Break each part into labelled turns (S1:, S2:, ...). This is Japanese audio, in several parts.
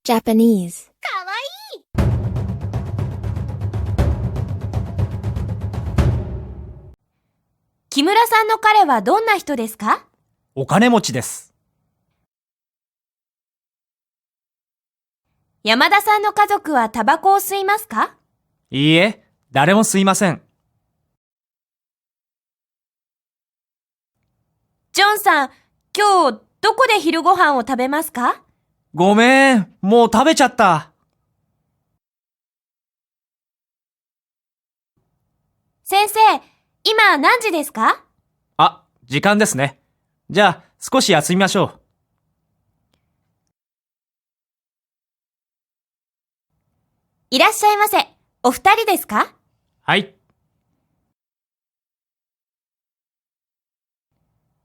S1: Japanese.
S2: かわいい。
S3: 木村さんの彼はどんな人ですか？
S4: お金持ちです。
S3: 山田さんの家族はタバコを吸いますか？
S4: いいえ、誰も吸いません。
S3: ジョンさん、今日どこで昼ご飯を食べますか？
S4: ごめん、もう食べちゃった。
S3: 先生、今何時ですか？
S4: あ、時間ですね。じゃあ、少し休みましょう。
S3: いらっしゃいませ。お二人ですか？
S4: はい。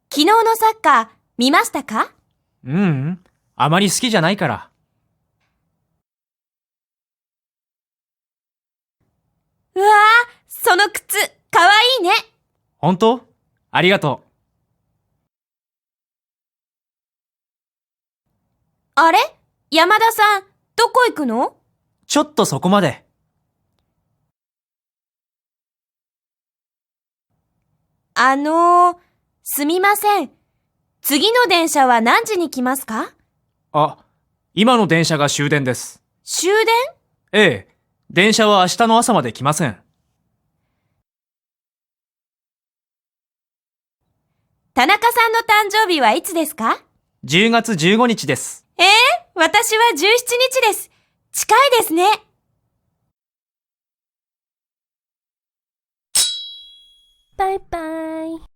S3: 昨日のサッカー見ましたか？
S4: あまり好きじゃないから。
S3: うわー、その靴、かわいいね。
S4: 本当？ありがとう。
S3: あれ？山田さん、どこ行くの？
S4: ちょっとそこまで。
S3: すみません。次の電車は何時に来ますか？
S4: あ、今の電車が終電です。
S3: 終電？
S4: ええ、電車は明日の朝まで来ません。
S3: 田中さんの誕生日はいつですか
S4: 10月15日です。
S3: 私は17日です。近いですね。
S1: バイバイ。